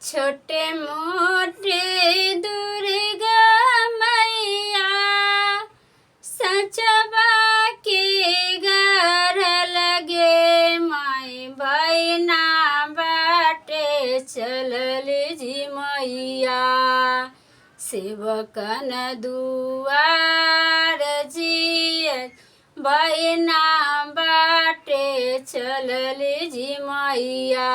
छोटे मोटे दुर्गा मैया सचबा के घर लगे माई बहना बाटे चलल जी मैया सेवकन दुआर जिय बहना बाटे चलल जी मैया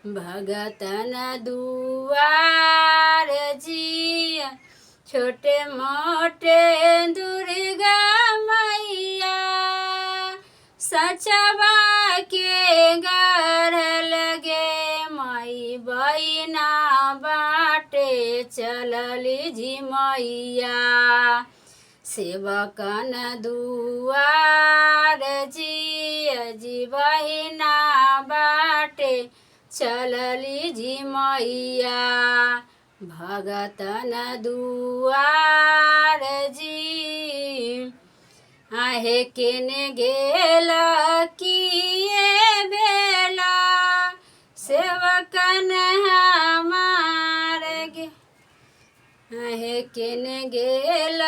भगतन दुआर जिय छोटे मोटे दुर्गा मैया सचबा के घर लगे माई बहना बाटे चलल जी मैया सेवकन दुआर जिय जी बहना बाटे चलली जी मैया भगतन दुआर जी आहे केने गेल किए बेला सेवकन हमार गे आहे केने गेल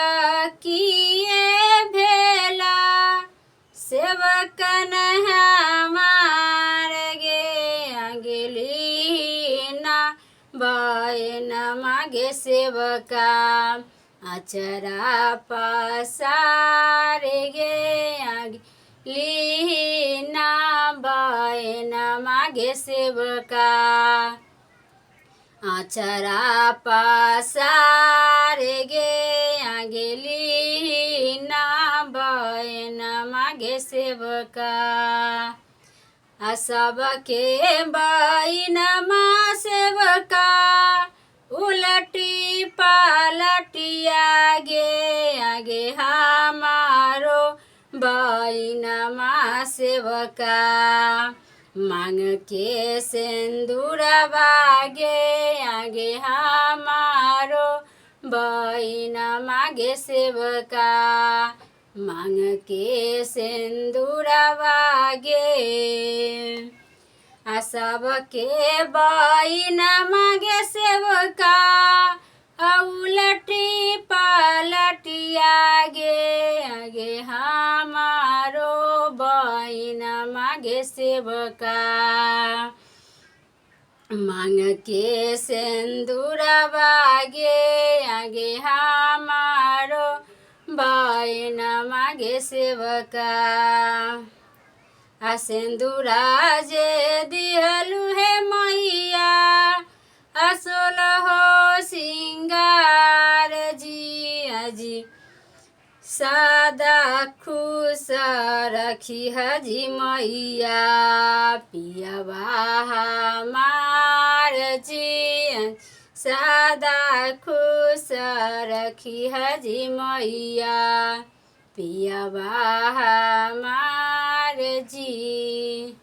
किए भेला सेवकन हमार गेलीना बहन मागे सेवका अचरा पसारे गे आगे लीना बहन मागे सेवका अचरा पसारे गे आगे लीना बहन मागे सेवका सबके बहन माँ सेवका उलटी पलटी आगे हमारो बहन माँ सेवका मांग के सिंदूर बागे आगे हमारो बहन मागे सेवका मांग के सिंदूर बागे सबके बहन मागे सेवका उलटी पलटी आगे हमारो बहन मागे सेवका मांग के सिंदूर बागे आगे हमारो बहन मागे सेवका सिंदूरा जे दिहलु है मैया असोल हो सिंगार जी सदा खुश रखी हजी मैया पियवा हमार जी सदा खुश रखी हजी मैया पियवा हमार जी।